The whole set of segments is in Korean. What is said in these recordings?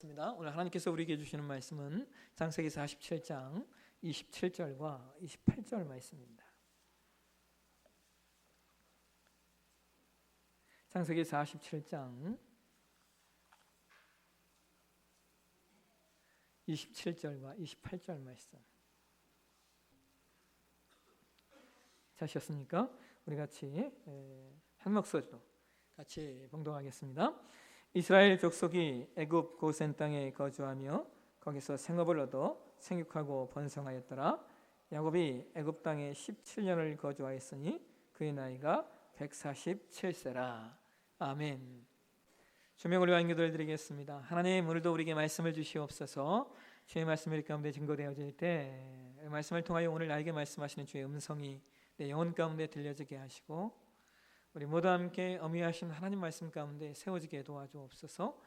오늘 하나님께서 우리에게 주시는 말씀은 창세기 47장 27절과 28절 말씀입니다. 창세기 47장 27절과 28절 말씀. 자셨습니까? 우리 같이 한 목소리로 같이 봉독하겠습니다. 이스라엘 족속이 애굽 고센 땅에 거주하며 거기서 생업을 얻어 생육하고 번성하였더라. 야곱이 애굽 땅에 17년을 거주하였으니 그의 나이가 147세라. 아멘. 주명 우리 기도를 드리겠습니다. 하나님, 오늘도 우리에게 말씀을 주시옵소서. 주의 말씀이 우리 가운데 증거되어질 때 말씀을 통하여 오늘 나에게 말씀하시는 주의 음성이 내 영혼 가운데 들려지게 하시고 우리 모두 함께 어미하신 하나님 말씀 가운데 세워지게 도와주옵소서.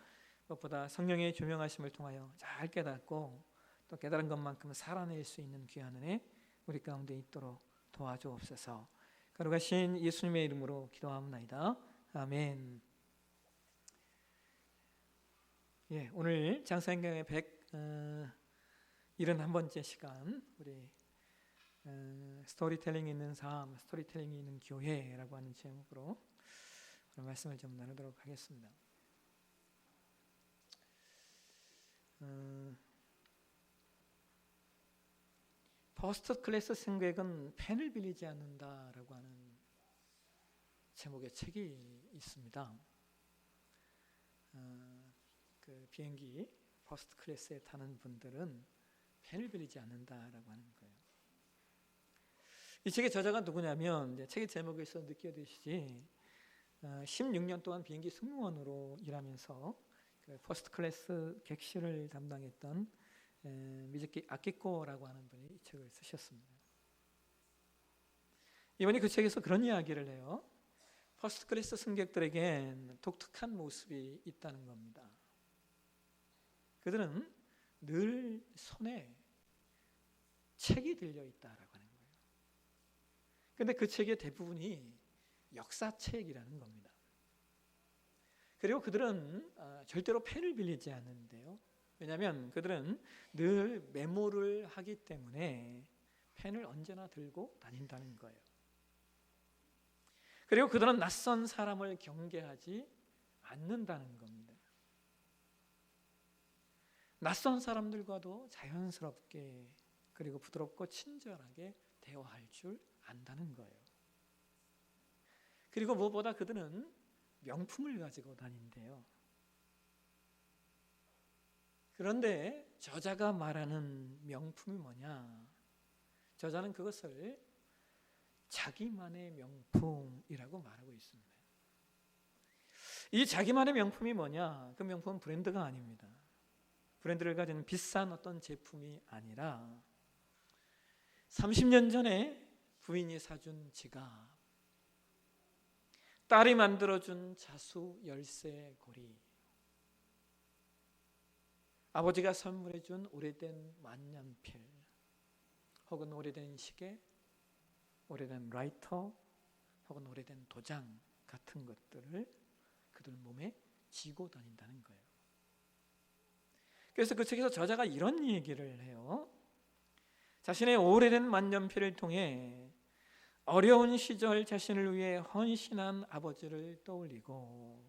무엇보다 성령의 조명하심을 통하여 잘 깨닫고 또 깨달은 것만큼 살아낼 수 있는 귀한 은혜 우리 가운데 있도록 도와주옵소서. 거룩하신 예수님의 이름으로 기도합니다. 아멘. 오늘 장사행경의 171번째 시간, 우리 스토리텔링이 있는 삶, 스토리텔링이 있는 교회라고 하는 제목으로 오늘 말씀을 좀 나누도록 하겠습니다. 퍼스트 클래스 승객은 펜을 빌리지 않는다라고 하는 제목의 책이 있습니다. 그 비행기 퍼스트 클래스에 타는 분들은 펜을 빌리지 않는다라고 하는 거예요. 이 책의 저자가 누구냐면, 이제 책의 제목에서 느껴지시지 16년 동안 비행기 승무원으로 일하면서 그 퍼스트 클래스 객실을 담당했던 미즈키 아키코라고 하는 분이 이 책을 쓰셨습니다. 이번에 그 책에서 그런 이야기를 해요. 퍼스트 클래스 승객들에겐 독특한 모습이 있다는 겁니다. 그들은 늘 손에 책이 들려 있다라고 하는 거예요. 그런데 그 책의 대부분이 역사책이라는 겁니다. 그리고 그들은 절대로 펜을 빌리지 않는데요. 왜냐하면 그들은 늘 메모를 하기 때문에 펜을 언제나 들고 다닌다는 거예요. 그리고 그들은 낯선 사람을 경계하지 않는다는 겁니다. 낯선 사람들과도 자연스럽게 그리고 부드럽고 친절하게 대화할 줄 안다는 거예요. 그리고 무엇보다 그들은 명품을 가지고 다닌대요. 그런데 저자가 말하는 명품이 뭐냐? 저자는 그것을 자기만의 명품이라고 말하고 있습니다. 이 자기만의 명품이 뭐냐? 그 명품은 브랜드가 아닙니다. 브랜드를 가진 비싼 어떤 제품이 아니라 30년 전에 부인이 사준 지갑, 딸이 만들어준 자수 열쇠 고리, 아버지가 선물해준 오래된 만년필, 혹은 오래된 시계, 오래된 라이터, 혹은 오래된 도장 같은 것들을 그들 몸에 지고 다닌다는 거예요. 그래서 그 책에서 저자가 이런 얘기를 해요. 자신의 오래된 만년필을 통해 어려운 시절 자신을 위해 헌신한 아버지를 떠올리고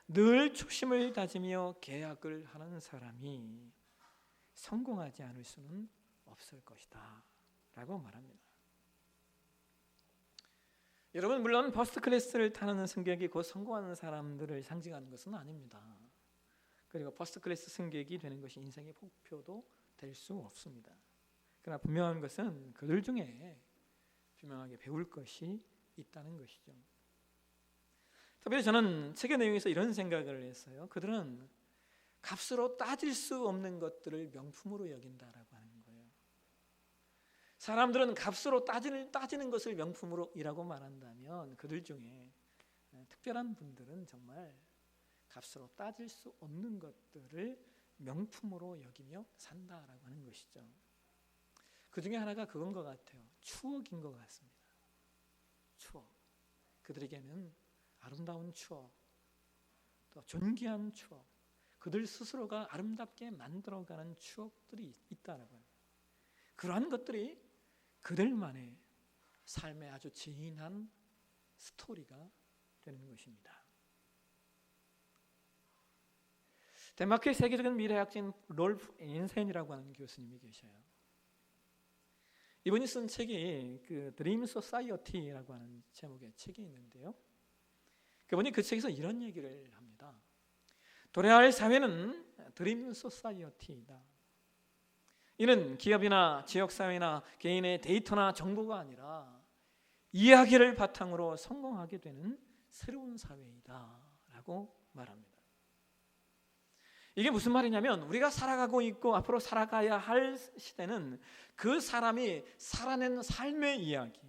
늘 초심을 다지며 계약을 하는 사람이 성공하지 않을 수는 없을 것이다 라고 말합니다. 여러분, 물론 퍼스트 클래스를 타는 승객이 곧 성공하는 사람들을 상징하는 것은 아닙니다. 그리고 퍼스트 클래스 승객이 되는 것이 인생의 목표도 될 수 없습니다. 그러나 분명한 것은 그들 중에 분명하게 배울 것이 있다는 것이죠. 특별히 저는 책의 내용에서 이런 생각을 했어요. 그들은 값으로 따질 수 없는 것들을 명품으로 여긴다라고 하는 거예요. 사람들은 값으로 따지는 것을 명품으로이라고 말한다면 그들 중에 특별한 분들은 정말 값으로 따질 수 없는 것들을 명품으로 여기며 산다라고 하는 것이죠. 그 중에 하나가 그건 것 같아요. 추억인 것 같습니다. 추억. 그들에게는 아름다운 추억, 또 존귀한 추억, 그들 스스로가 아름답게 만들어가는 추억들이 있다라고 합니다. 그러한 것들이 그들만의 삶의 아주 진한 스토리가 되는 것입니다. 덴마크의 세계적인 미래학자인 롤프 엔센이라고 하는 교수님이 계셔요. 이분이 쓴 책이 그 드림 소사이어티라고 하는 제목의 책이 있는데요. 그분이 그 책에서 이런 얘기를 합니다. 도래할 사회는 드림 소사이어티이다. 이는 기업이나 지역사회나 개인의 데이터나 정보가 아니라 이야기를 바탕으로 성공하게 되는 새로운 사회이다 라고 말합니다. 이게 무슨 말이냐면 우리가 살아가고 있고 앞으로 살아가야 할 시대는 그 사람이 살아낸 삶의 이야기,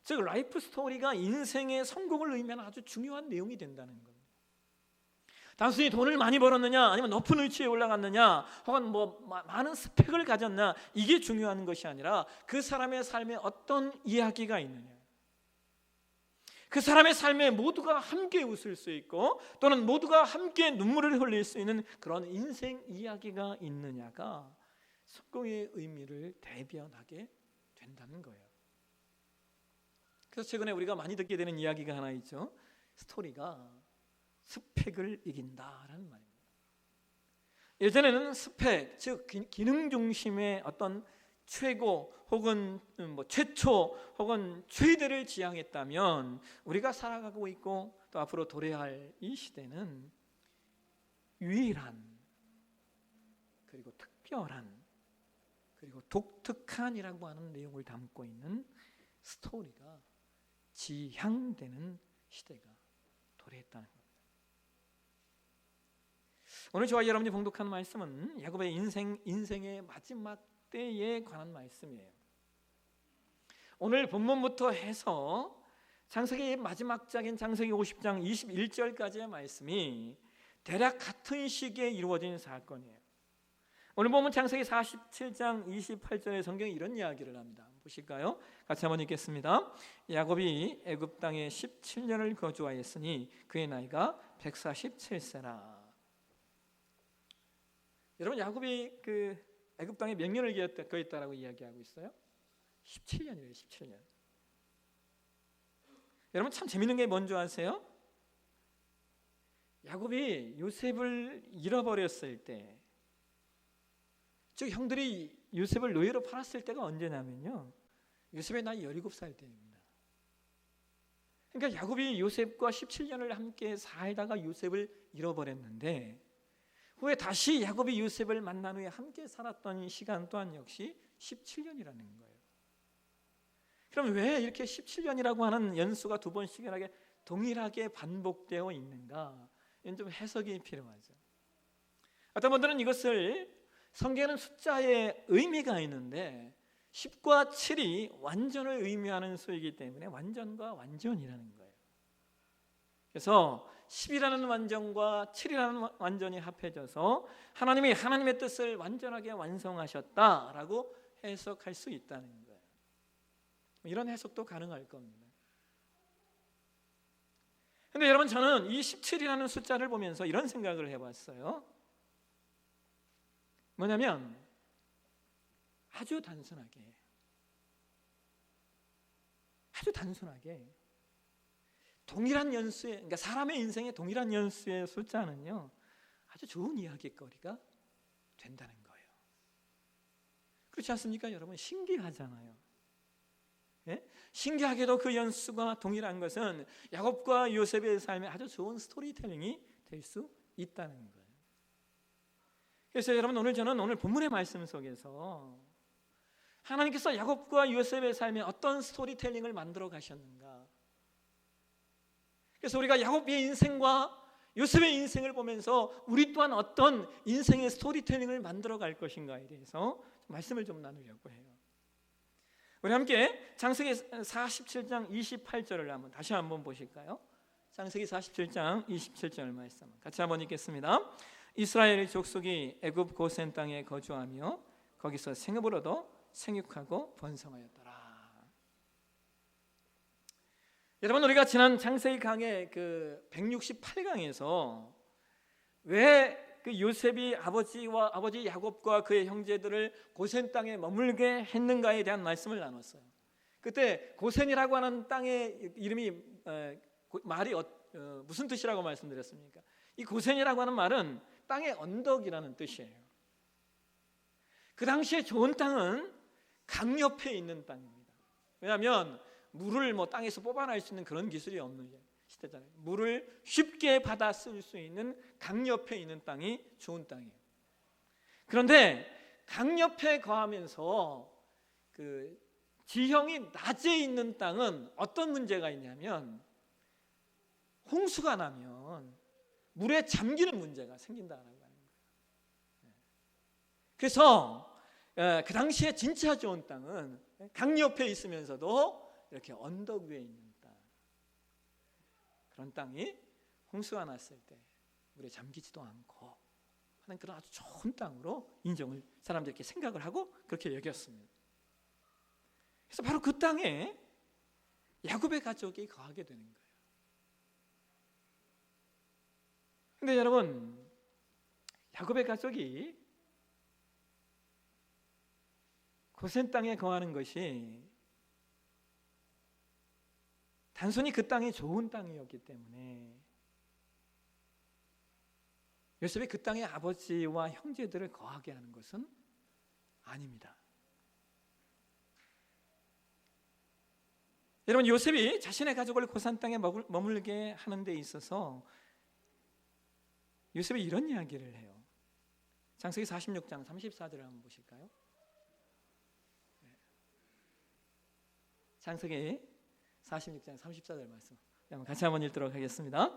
즉 라이프 스토리가 인생의 성공을 의미하는 아주 중요한 내용이 된다는 겁니다. 단순히 돈을 많이 벌었느냐 아니면 높은 위치에 올라갔느냐 혹은 뭐 많은 스펙을 가졌냐 이게 중요한 것이 아니라 그 사람의 삶에 어떤 이야기가 있느냐, 그 사람의 삶에 모두가 함께 웃을 수 있고 또는 모두가 함께 눈물을 흘릴 수 있는 그런 인생 이야기가 있느냐가 성공의 의미를 대변하게 된다는 거예요. 그래서 최근에 우리가 많이 듣게 되는 이야기가 하나 있죠. 스토리가 스펙을 이긴다라는 말입니다. 예전에는 스펙, 즉 기능 중심의 어떤 최고 혹은 뭐 최초 혹은 최대를 지향했다면 우리가 살아가고 있고 또 앞으로 도래할 이 시대는 유일한 그리고 특별한 그리고 독특한이라고 하는 내용을 담고 있는 스토리가 지향되는 시대가 도래했다는 겁니다. 오늘 저와 여러분이 봉독하는 말씀은 야곱의 인생의 마지막 때에 관한 말씀이에요. 오늘 본문부터 해서 창세기 마지막 장인 창세기 50장 21절까지의 말씀이 대략 같은 시기에 이루어진 사건이에요. 오늘 보면 창세기 47장 28절에 성경이 이런 이야기를 합니다. 보실까요? 같이 한번 읽겠습니다. 야곱이 애굽 땅에 17년을 거주하였으니 그의 나이가 147세라. 여러분, 야곱이 그 애굽 땅에 몇 년을 거했다라고 이야기하고 있어요? 17년이래요. 17년. 여러분 참 재밌는 게 뭔지 아세요? 야곱이 요셉을 잃어버렸을 때, 즉 형들이 요셉을 노예로 팔았을 때가 언제냐면요, 요셉의 나이 17살 때입니다. 그러니까 야곱이 요셉과 17년을 함께 살다가 요셉을 잃어버렸는데 후에 다시 야곱이 요셉을 만난 후에 함께 살았던 시간 또한 역시 17년이라는 거예요. 그럼 왜 이렇게 17년이라고 하는 연수가 두 번씩이나 동일하게 반복되어 있는가? 이건 좀 해석이 필요하죠. 어떤 분들은 이것을 성경에는 숫자의 의미가 있는데 10과 7이 완전을 의미하는 수이기 때문에 완전과 완전이라는 거예요. 그래서 10이라는 완전과 7이라는 완전이 합해져서 하나님이 하나님의 뜻을 완전하게 완성하셨다라고 해석할 수 있다는 거예요. 이런 해석도 가능할 겁니다. 근데 여러분, 저는 이 17이라는 숫자를 보면서 이런 생각을 해봤어요. 뭐냐면 아주 단순하게 동일한 연수의, 그러니까 사람의 인생의 동일한 연수의 숫자는요 아주 좋은 이야기거리가 된다는 거예요. 그렇지 않습니까? 여러분, 신기하잖아요. 예? 신기하게도 그 연수가 동일한 것은 야곱과 요셉의 삶에 아주 좋은 스토리텔링이 될 수 있다는 거예요. 그래서 여러분, 오늘 본문의 말씀 속에서 하나님께서 야곱과 요셉의 삶에 어떤 스토리텔링을 만들어 가셨는가, 그래서 우리가 야곱의 인생과 요셉의 인생을 보면서 우리 또한 어떤 인생의 스토리텔링을 만들어 갈 것인가에 대해서 말씀을 좀 나누려고 해요. 우리 함께 창세기 47장 28절을 다시 한번 보실까요? 창세기 47장 27절 말씀 같이 한번 읽겠습니다. 이스라엘 족속이 애굽 고센 땅에 거주하며 거기서 생업을 얻어 생육하고 번성하였더라. 여러분, 우리가 지난 창세기 강의 그 168강에서 왜 그 요셉이 아버지 야곱과 그의 형제들을 고센 땅에 머물게 했는가에 대한 말씀을 나눴어요. 그때 고센이라고 하는 땅의 이름이 말이 무슨 뜻이라고 말씀드렸습니까? 이 고센이라고 하는 말은 땅의 언덕이라는 뜻이에요. 그 당시에 좋은 땅은 강 옆에 있는 땅입니다. 왜냐하면 물을 땅에서 뽑아낼 수 있는 그런 기술이 없는 시대잖아요. 물을 쉽게 받아 쓸 수 있는 강 옆에 있는 땅이 좋은 땅이에요. 그런데 강 옆에 거하면서 그 지형이 낮에 있는 땅은 어떤 문제가 있냐면 홍수가 나면 물에 잠기는 문제가 생긴다는 거예요. 그래서 그 당시에 진짜 좋은 땅은 강 옆에 있으면서도 이렇게 언덕 위에 있는 땅, 그런 땅이 홍수가 났을 때 물에 잠기지도 않고 하는 그런 아주 좋은 땅으로 인정을 사람들이 이렇게 생각을 하고 그렇게 여겼습니다. 그래서 바로 그 땅에 야곱의 가족이 거하게 되는 거예요. 근데 여러분, 야곱의 가족이 고센 땅에 거하는 것이 단순히 그 땅이 좋은 땅이었기 때문에 요셉이 그 땅에 아버지와 형제들을 거하게 하는 것은 아닙니다. 여러분, 요셉이 자신의 가족을 고센 땅에 머물게 하는 데 있어서 요셉이 이런 이야기를 해요. 창세기 46장 34절을 한번 보실까요? 창세기 46장 34절 말씀 같이 한번 읽도록 하겠습니다.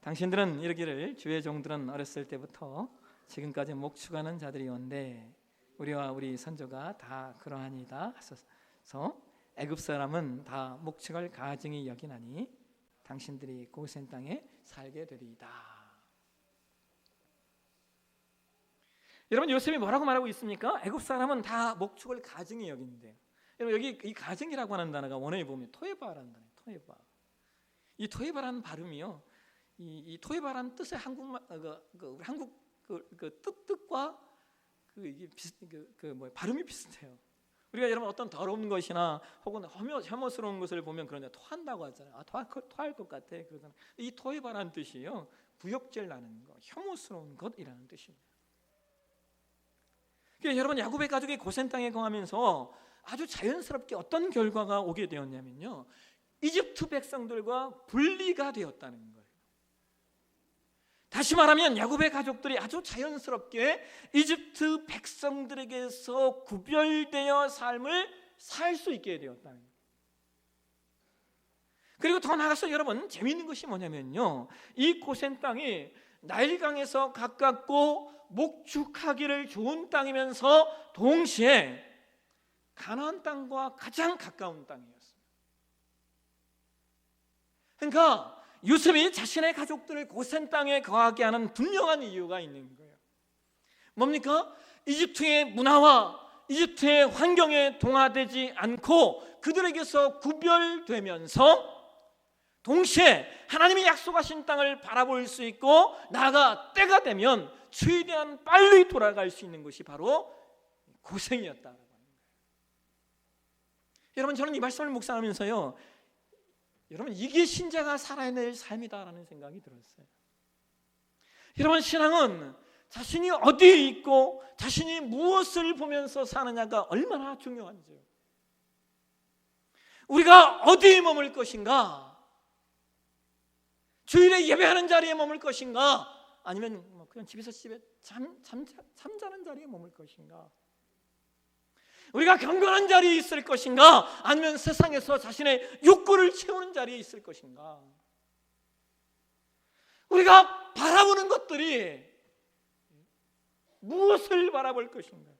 당신들은 이르기를 주의 종들은 어렸을 때부터 지금까지 목축하는 자들이온데 우리와 우리 선조가 다 그러하니이다 하소서. 애굽 사람은 다 목축을 가증히 여기나니 당신들이 고센 땅에 살게 되리이다. 여러분, 요셉이 뭐라고 말하고 있습니까? 애굽 사람은 다 목축을 가증히 여긴대요. 여러분, 여기 이 가증이라고 하는 단어가 원어에 보면 토에바라는 단어예요. 토에바. 이 토에바라는 발음이요. 이 토에바라는 뜻의 한국말 한국 뜻과 이게 발음이 비슷해요. 우리가 여러분 어떤 더러운 것이나 혹은 혐오스러운 것을 보면 그런데 토한다고 하잖아요. 토할 것 같아. 그러잖아요. 이 토에바라는 뜻이요. 구역질 나는 것, 혐오스러운 것이라는 뜻입니다. 그러니까 여러분, 야곱의 가족이 고센 땅에 거하면서 아주 자연스럽게 어떤 결과가 오게 되었냐면요, 이집트 백성들과 분리가 되었다는 거예요. 다시 말하면 야곱의 가족들이 아주 자연스럽게 이집트 백성들에게서 구별되어 삶을 살 수 있게 되었다는 거예요. 그리고 더 나아가서 여러분, 재미있는 것이 뭐냐면요, 이 고센 땅이 나일강에서 가깝고 목축하기를 좋은 땅이면서 동시에 가나안 땅과 가장 가까운 땅이었습니다. 그러니까 요셉이 자신의 가족들을 고센 땅에 거하게 하는 분명한 이유가 있는 거예요. 뭡니까? 이집트의 문화와 이집트의 환경에 동화되지 않고 그들에게서 구별되면서 동시에 하나님이 약속하신 땅을 바라볼 수 있고 나아가 때가 되면 최대한 빨리 돌아갈 수 있는 것이 바로 고생이었다라고 하는 거예요. 여러분, 저는 이 말씀을 묵상하면서요, 여러분, 이게 신자가 살아야 될 삶이다라는 생각이 들었어요. 여러분, 신앙은 자신이 어디에 있고 자신이 무엇을 보면서 사느냐가 얼마나 중요한지요. 우리가 어디에 머물 것인가? 주일에 예배하는 자리에 머물 것인가? 아니면 그냥 집에 잠자는 자리에 머물 것인가? 우리가 경건한 자리에 있을 것인가? 아니면 세상에서 자신의 욕구를 채우는 자리에 있을 것인가? 우리가 바라보는 것들이 무엇을 바라볼 것인가?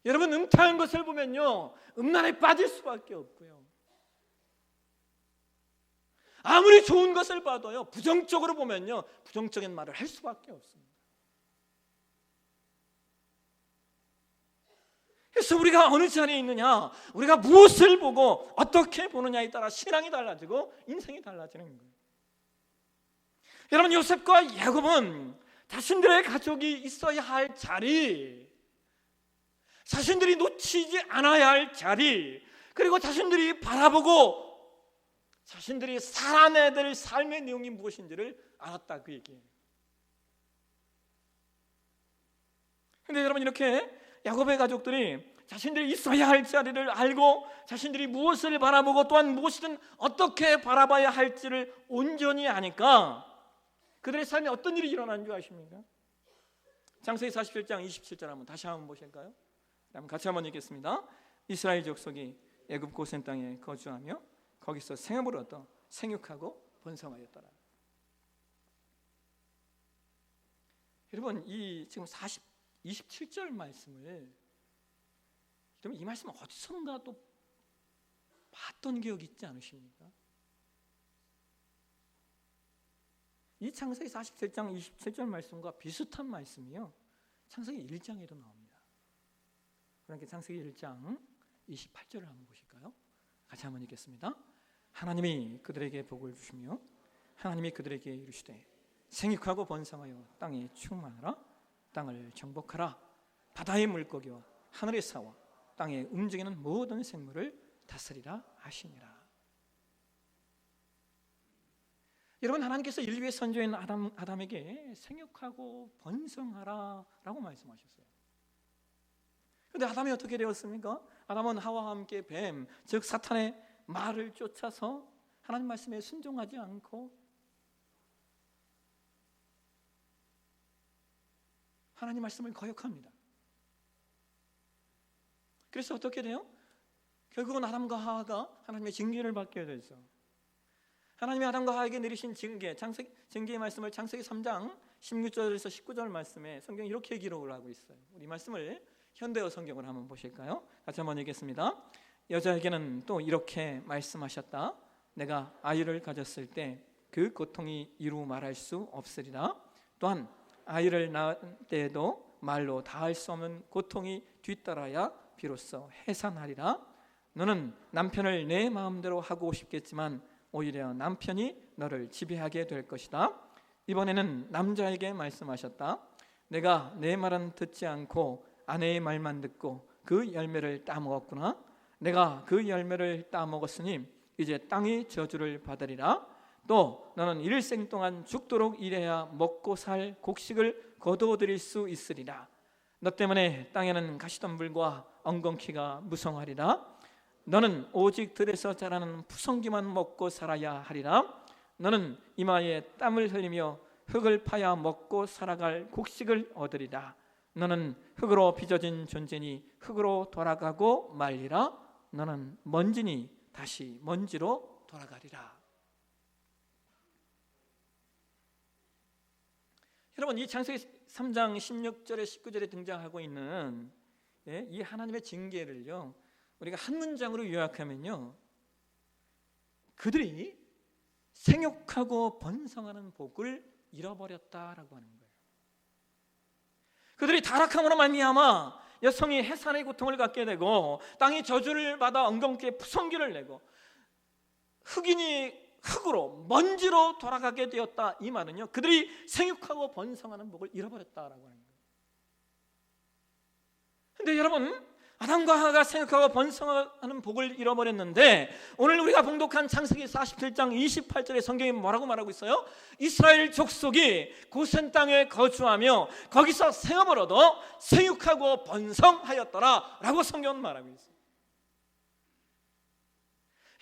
여러분, 음탕한 것을 보면요, 음란에 빠질 수밖에 없고요. 아무리 좋은 것을 봐도요, 부정적으로 보면요, 부정적인 말을 할 수밖에 없습니다. 그래서 우리가 어느 자리에 있느냐, 우리가 무엇을 보고 어떻게 보느냐에 따라 신앙이 달라지고 인생이 달라지는 거예요. 여러분, 요셉과 야곱은 자신들의 가족이 있어야 할 자리, 자신들이 놓치지 않아야 할 자리, 그리고 자신들이 바라보고 자신들이 살아내야 될 삶의 내용이 무엇인지를 알았다, 그 얘기예요. 근데 여러분, 이렇게 야곱의 가족들이 자신들이 있어야 할 자리를 알고 자신들이 무엇을 바라보고 또한 무엇이든 어떻게 바라봐야 할지를 온전히 아니까 그들의 삶에 어떤 일이 일어나는 줄 아십니까? 창세기 47장 27절 한번 다시 한번 보실까요? 그럼 같이 한번 읽겠습니다. 이스라엘 족속이 애굽 고센 땅에 거주하며 거기서 생업을 얻어 생육하고 번성하였더라. 여러분, 이 지금 27절 말씀을, 여러분, 이 말씀 어디선가 또 봤던 기억이 있지 않으십니까? 이 창세기 47장 27절 말씀과 비슷한 말씀이요, 창세기 1장에도 나옵니다. 그러니까 창세기 1장 28절을 한번 보실까요? 같이 한번 읽겠습니다. 하나님이 그들에게 복을 주시며 하나님이 그들에게 이르시되 생육하고 번성하여 땅에 충만하라. 땅을 정복하라. 바다의 물고기와 하늘의 사와 땅에 움직이는 모든 생물을 다스리라 하시니라. 여러분, 하나님께서 인류의 선조인 아담에게 생육하고 번성하라 라고 말씀하셨어요. 그런데 아담이 어떻게 되었습니까? 아담은 하와와 함께 뱀, 즉 사탄의 말을 쫓아서 하나님 말씀에 순종하지 않고 하나님 말씀을 거역합니다. 그래서 어떻게 돼요? 결국은 아담과 하와가 하나님의 징계를 받게 되죠. 하나님이 아담과 하와에게 내리신 징계의 말씀을 창세기 3장 16절에서 19절 말씀에 성경이 이렇게 기록을 하고 있어요. 우리 말씀을 현대어 성경을 한번 보실까요? 같이 한번 읽겠습니다. 여자에게는 또 이렇게 말씀하셨다. 내가 아이를 가졌을 때 그 고통이 이루 말할 수 없으리라. 또한 아이를 낳을 때에도 말로 다할 수 없는 고통이 뒤따라야 비로소 해산하리라. 너는 남편을 내 마음대로 하고 싶겠지만 오히려 남편이 너를 지배하게 될 것이다. 이번에는 남자에게 말씀하셨다. 내가 내 말은 듣지 않고 아내의 말만 듣고 그 열매를 따먹었구나. 내가 그 열매를 따먹었으니 이제 땅이 저주를 받으리라. 또 너는 일생 동안 죽도록 일해야 먹고 살 곡식을 거두어들일 수 있으리라. 너 때문에 땅에는 가시덤불과 엉겅퀴가 무성하리라. 너는 오직 들에서 자라는 푸성기만 먹고 살아야 하리라. 너는 이마에 땀을 흘리며 흙을 파야 먹고 살아갈 곡식을 얻으리라. 너는 흙으로 빚어진 존재니 흙으로 돌아가고 말리라. 너는 먼지니 다시 먼지로 돌아가리라. 여러분, 이 창세기 3장 16절에 19절에 등장하고 있는 이 하나님의 징계를요, 우리가 한 문장으로 요약하면요, 그들이 생육하고 번성하는 복을 잃어버렸다라고 하는 거예요. 그들이 타락함으로 말미암아 여성이 해산의 고통을 갖게 되고 땅이 저주를 받아 엉겅퀴에 푸성기를 내고 흑인이 흙으로 먼지로 돌아가게 되었다. 이 말은요, 그들이 생육하고 번성하는 복을 잃어버렸다라고 하는 거예요. 그런데 여러분, 아담과 하와가 생육하고 번성하는 복을 잃어버렸는데 오늘 우리가 봉독한 창세기 47장 28절의 성경이 뭐라고 말하고 있어요? 이스라엘 족속이 고센 땅에 거주하며 거기서 생업을 얻어 생육하고 번성하였더라 라고 성경은 말하고 있어요.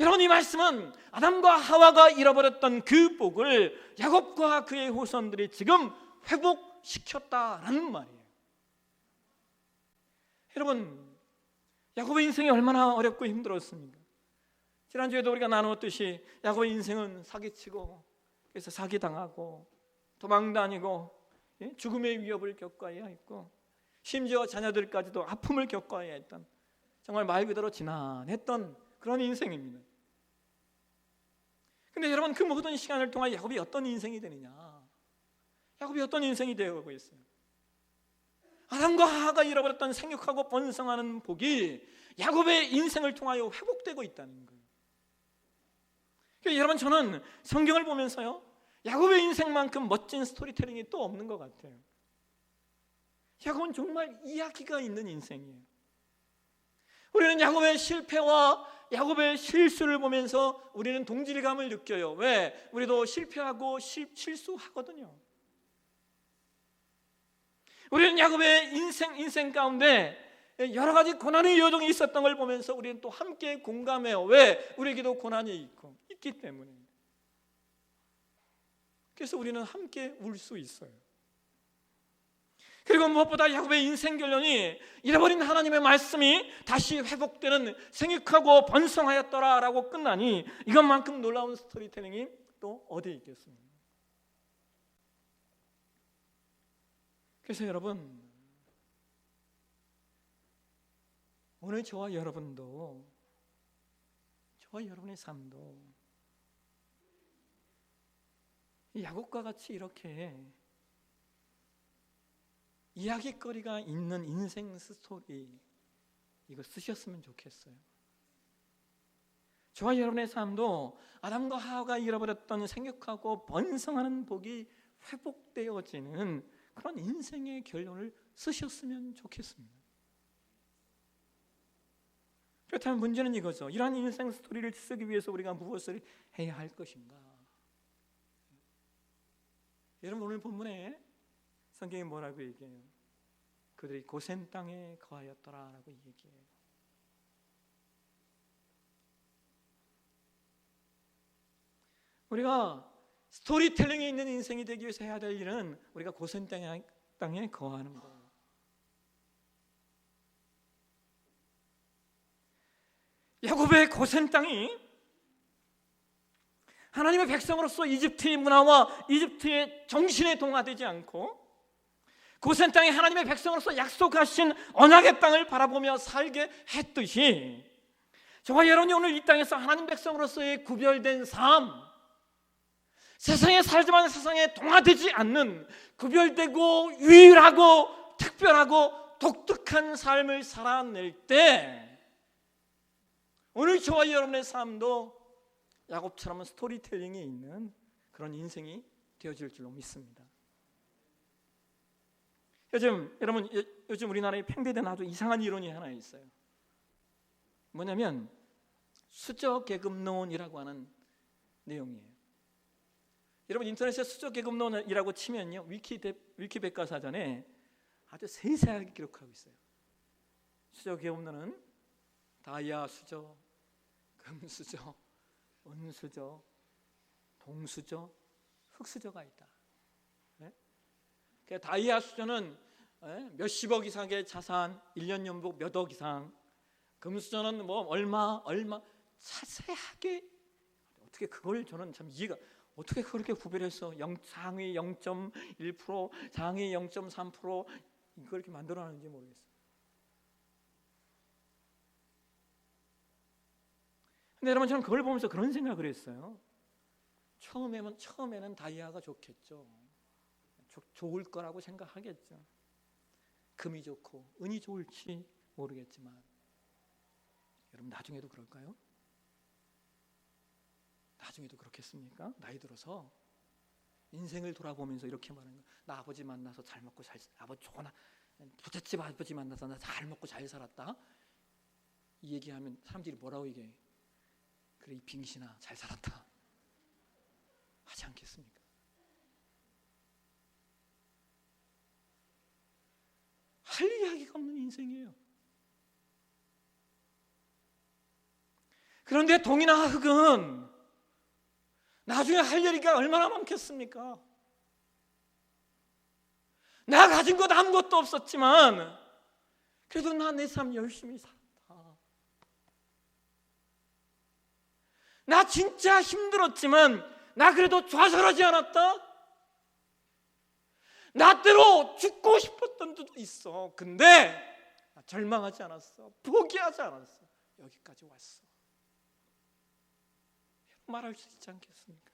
여러분, 이 말씀은 아담과 하와가 잃어버렸던 그 복을 야곱과 그의 후손들이 지금 회복시켰다라는 말이에요. 여러분, 야곱의 인생이 얼마나 어렵고 힘들었습니까? 지난주에도 우리가 나누었듯이 야곱의 인생은 사기치고 그래서 사기당하고 도망다니고 죽음의 위협을 겪어야 했고 심지어 자녀들까지도 아픔을 겪어야 했던 정말 말 그대로 지난했던 그런 인생입니다. 근데 여러분, 그 모든 시간을 통해 야곱이 어떤 인생이 되느냐? 야곱이 어떤 인생이 되어가고 있어요? 아담과 하와가 잃어버렸던 생육하고 번성하는 복이 야곱의 인생을 통하여 회복되고 있다는 거예요. 그러니까 여러분, 저는 성경을 보면서요, 야곱의 인생만큼 멋진 스토리텔링이 또 없는 것 같아요. 야곱은 정말 이야기가 있는 인생이에요. 우리는 야곱의 실패와 야곱의 실수를 보면서 우리는 동질감을 느껴요. 왜? 우리도 실패하고 실수하거든요. 우리는 야곱의 인생 가운데 여러 가지 고난의 여정이 있었던 걸 보면서 우리는 또 함께 공감해요. 왜? 우리에게도 고난이 있기 때문에. 그래서 우리는 함께 울 수 있어요. 그리고 무엇보다 야곱의 인생 결론이 잃어버린 하나님의 말씀이 다시 회복되는 생육하고 번성하였더라라고 끝나니 이것만큼 놀라운 스토리텔링이 또 어디에 있겠습니까? 그래서 여러분, 오늘 저와 여러분도, 저와 여러분의 삶도 야곱과 같이 이렇게 이야기거리가 있는 인생 스토리, 이거 쓰셨으면 좋겠어요. 저와 여러분의 삶도 아담과 하와가 잃어버렸던 생육하고 번성하는 복이 회복되어지는 그런 인생의 결론을 쓰셨으면 좋겠습니다. 그렇다면 문제는 이거죠. 이러한 인생 스토리를 쓰기 위해서 우리가 무엇을 해야 할 것인가? 여러분, 오늘 본문에 성경이 뭐라고 얘기해요? 그들이 고센 땅에 거하였더라라고 얘기해요. 우리가 스토리텔링이 있는 인생이 되기 위해서 해야 될 일은 우리가 고센 땅에 거하는 거예요. 야곱의 고센 땅이 하나님의 백성으로서 이집트의 문화와 이집트의 정신에 동화되지 않고 고센 땅에 하나님의 백성으로서 약속하신 언약의 땅을 바라보며 살게 했듯이 저와 여러분이 오늘 이 땅에서 하나님 백성으로서의 구별된 삶, 세상에 살지만 세상에 동화되지 않는 구별되고 유일하고 특별하고 독특한 삶을 살아낼 때 오늘 저와 여러분의 삶도 야곱처럼 스토리텔링이 있는 그런 인생이 되어질 줄로 믿습니다. 요즘 우리나라에 팽배된 아주 이상한 이론이 하나 있어요. 뭐냐면 수저계급론이라고 하는 내용이에요. 여러분, 인터넷에 수저계급론이라고 치면요, 위키백과사전에 아주 세세하게 기록하고 있어요. 수저계급론은 다이아 수저, 금수저, 은수저, 동수저, 흑수저가 있다. 네? 다이아 수저는 몇십억 이상의 자산, 1년 연봉 몇억 이상, 금수저는 뭐 얼마 자세하게, 어떻게 그걸 저는 참 이해가, 어떻게 그렇게 구별해서 상위 0.1%, 상위 0.3% 이걸 이렇게 만들어놨는지 모르겠어요. 근데 여러분, 저는 그걸 보면서 그런 생각을 했어요. 처음에는 다이아가 좋겠죠. 좋을 거라고 생각하겠죠. 금이 좋고 은이 좋을지 모르겠지만 여러분, 나중에도 그럴까요? 나중에도 그렇겠습니까? 나이 들어서 인생을 돌아보면서 이렇게 말하는 거예요. 나 아버지 만나서 잘 먹고 부잣집 아버지 만나서 나 잘 먹고 잘 살았다. 이 얘기하면 사람들이 뭐라고 얘기해요? 그래, 이 빙신아, 잘 살았다 하지 않겠습니까? 할 이야기가 없는 인생이에요. 그런데 동이나 흙은 나중에 할 얘기가 얼마나 많겠습니까? 내가 가진 것 아무것도 없었지만 그래도 나 내 삶 열심히 살았다. 나 진짜 힘들었지만 나 그래도 좌절하지 않았다. 나 때로 죽고 싶었던 때도 있어. 근데 나 절망하지 않았어. 포기하지 않았어. 여기까지 왔어. 말할 수 있지 않겠습니까?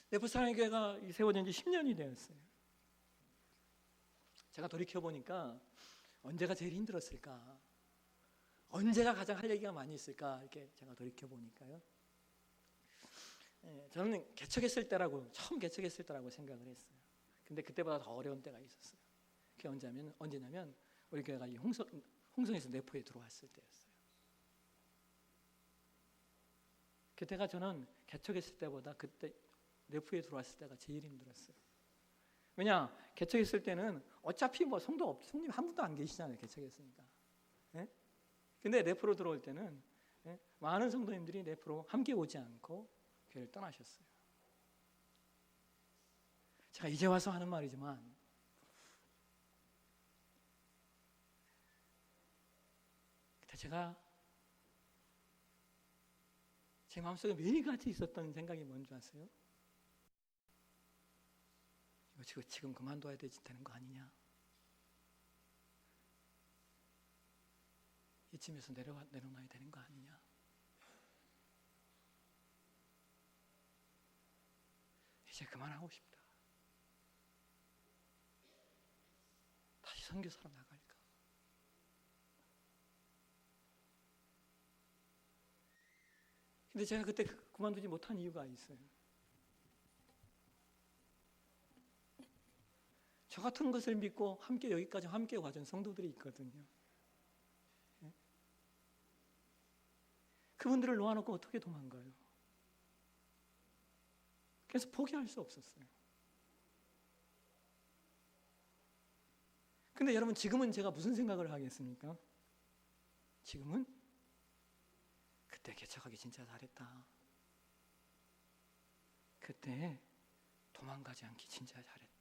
네부사랑의 교회가 세워진 지 10년이 되었어요. 제가 돌이켜보니까 언제가 제일 힘들었을까? 언제가 가장 할 얘기가 많이 있을까? 이렇게 제가 돌이켜 보니까요. 저는 개척했을 때라고, 처음 개척했을 때라고 생각을 했어요. 근데 그때보다 더 어려운 때가 있었어요. 그게 언제냐면 우리 교회가 이 홍성에서 내포에 들어왔을 때였어요. 그때가 저는 개척했을 때보다 그때 내포에 들어왔을 때가 제일 힘들었어요. 왜냐? 개척했을 때는 어차피 뭐 성도님 한 분도 안 계시잖아요. 개척했으니까. 예? 근데 내포로 들어올 때는 많은 성도님들이 내포로 함께 오지 않고 교회를 떠나셨어요. 제가 이제 와서 하는 말이지만 그때 제가 제 마음속에 매일같이 있었던 생각이 뭔지 아세요? 이거 지금 그만둬야 되는 거 아니냐? 이쯤에서 내려놔야 되는 거 아니냐? 이제 그만하고 싶다. 다시 선교사로 나갈까? 근데 제가 그때 그만두지 못한 이유가 있어요. 저 같은 것을 믿고 함께 여기까지 함께 와준 성도들이 있거든요. 그분들을 놓아놓고 어떻게 도망가요? 그래서 포기할 수 없었어요. 근데 여러분, 지금은 제가 무슨 생각을 하겠습니까? 지금은 그때 개척하기 진짜 잘했다. 그때 도망가지 않기 진짜 잘했다.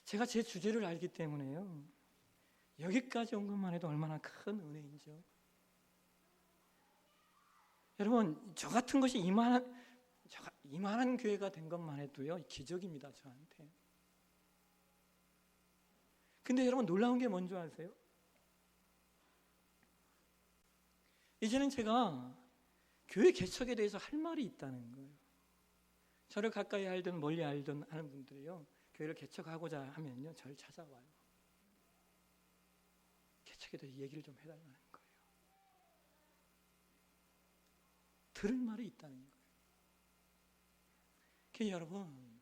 제가 제 주제를 알기 때문에요. 여기까지 온 것만 해도 얼마나 큰 은혜인지요. 여러분, 저 같은 것이 이만한 교회가 된 것만 해도요, 기적입니다, 저한테. 근데 여러분, 놀라운 게 뭔지 아세요? 이제는 제가 교회 개척에 대해서 할 말이 있다는 거예요. 저를 가까이 알든 멀리 알든 하는 분들이요, 교회를 개척하고자 하면요, 저를 찾아와요. 개척에 대해서 얘기를 좀 해달라는 거예요. 들을 말이 있다는 거예요. 그래서 여러분,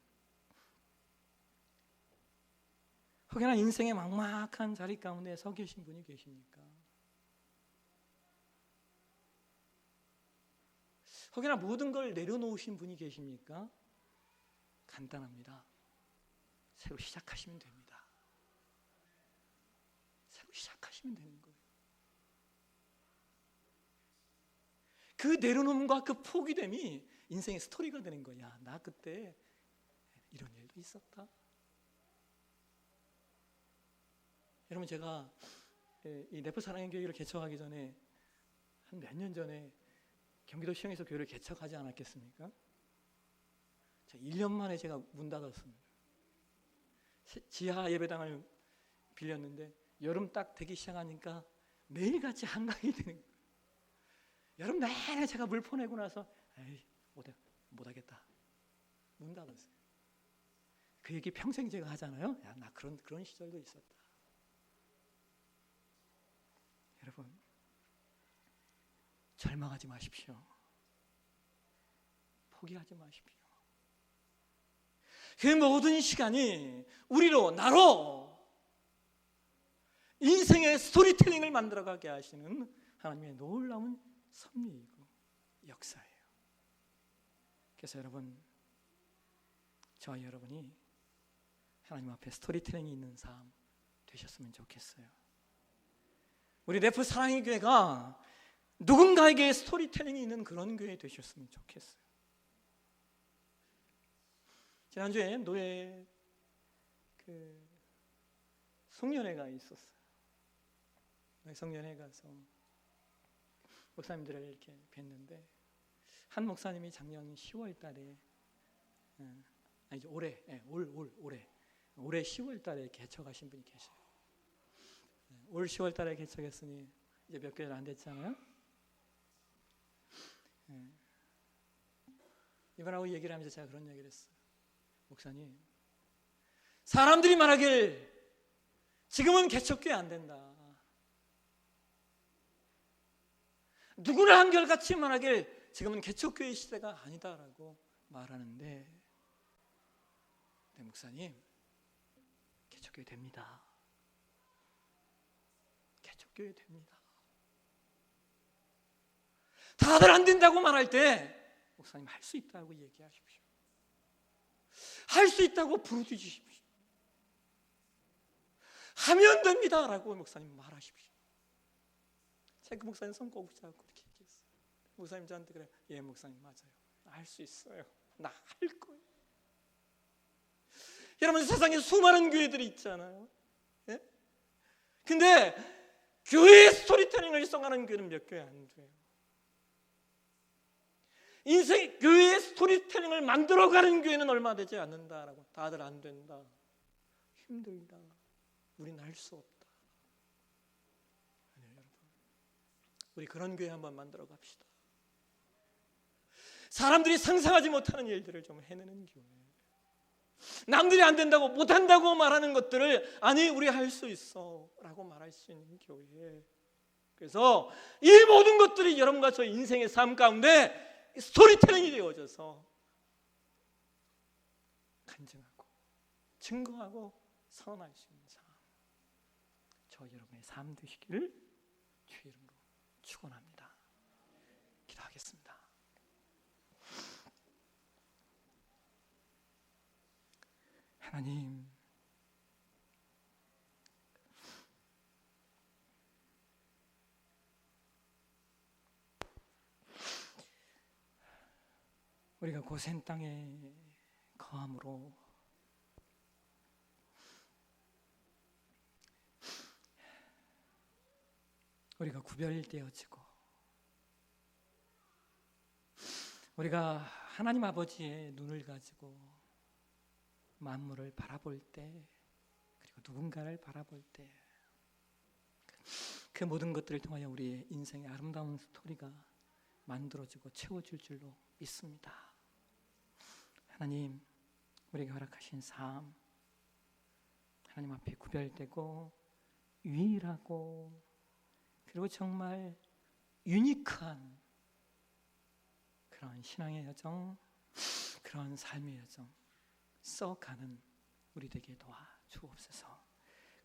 혹여나 인생의 막막한 자리 가운데 서 계신 분이 계십니까? 혹여나 모든 걸 내려놓으신 분이 계십니까? 간단합니다. 새로 시작하시면 됩니다. 새로 시작하시면 되는 거예요. 그 내려놓음과 그 포기됨이 인생의 스토리가 되는 거야. 나 그때 이런 일도 있었다. 여러분, 제가 이 네포 사랑의 교회를 개척하기 전에 한 몇 년 전에 경기도 시흥에서 교회를 개척하지 않았겠습니까? 1년 만에 제가 문 닫았습니다. 지하 예배당을 빌렸는데 여름 딱 되기 시작하니까 매일같이 한강이 되는 거예요. 여름 내내 제가 물 퍼내고 나서 에이, 못하겠다. 문 닫았어요. 그 얘기 평생 제가 하잖아요. 야, 나 그런 시절도 있었다. 여러분, 절망하지 마십시오. 포기하지 마십시오. 그 모든 시간이 나로 인생의 스토리텔링을 만들어가게 하시는 하나님의 놀라운 섭리이고 역사예요. 그래서 여러분, 저와 여러분이 하나님 앞에 스토리텔링이 있는 삶 되셨으면 좋겠어요. 우리 네포 사랑의 교회가 누군가에게 스토리텔링이 있는 그런 교회 되셨으면 좋겠어요. 지난주에 노예 송년회가 있었어요. 송년회 가서 목사님들을 이렇게 뵀는데 한 목사님이 작년 10월 달에 올해 10월 달에 개척하신 분이 계셔요. 올 10월 달에 개척했으니 이제 몇 개월 안 됐잖아요. 이분하고 얘기를 하면서 제가 그런 얘기를 했어요. 목사님, 사람들이 말하길 지금은 개척교회 안 된다. 누구나 한결같이 말하길 지금은 개척교회 시대가 아니다라고 말하는데, 네, 목사님, 개척교회 됩니다. 개척교회 됩니다. 다들 안 된다고 말할 때 목사님 할 수 있다고 얘기하십시오. 할 수 있다고 부르짖으십시오. 하면 됩니다라고 목사님 말하십시오. 제가 그 목사님 손 꼭 잡고 그렇게 얘기했어요. 목사님 저한테 그래요. 예, 목사님 맞아요. 할 수 있어요. 나 할 거예요. 여러분, 세상에 수많은 교회들이 있잖아요. 예? 근데 교회의 스토리텔링을 써가는 교회는 몇 교회 안 돼요. 인생 교회의 스토리텔링을 만들어가는 교회는 얼마 되지 않는다라고. 다들 안 된다, 힘들다, 우린 할 수 없다. 아니요, 여러분, 우리 그런 교회 한번 만들어 갑시다. 사람들이 상상하지 못하는 일들을 좀 해내는 교회. 남들이 안 된다고, 못한다고 말하는 것들을 아니 우리 할 수 있어 라고 말할 수 있는 교회. 그래서 이 모든 것들이 여러분과 저 인생의 삶 가운데 스토리텔링이 되어져서 간증하고 증거하고 선언할 수 있는 삶, 저 여러분의 삶 되시기를 주의 이름으로 축원합니다. 기도하겠습니다. 하나님, 우리가 고센 땅에 거함으로 우리가 구별되어지고 우리가 하나님 아버지의 눈을 가지고 만물을 바라볼 때, 그리고 누군가를 바라볼 때 그 모든 것들을 통하여 우리의 인생의 아름다운 스토리가 만들어지고 채워질 줄로 믿습니다. 하나님, 우리에게 허락하신 삶, 하나님 앞에 구별되고 유일하고 그리고 정말 유니크한 그런 신앙의 여정, 그런 삶의 여정 써가는 우리 되게 도와 주옵소서.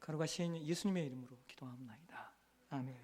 거룩하신 예수님의 이름으로 기도합니다. 아멘.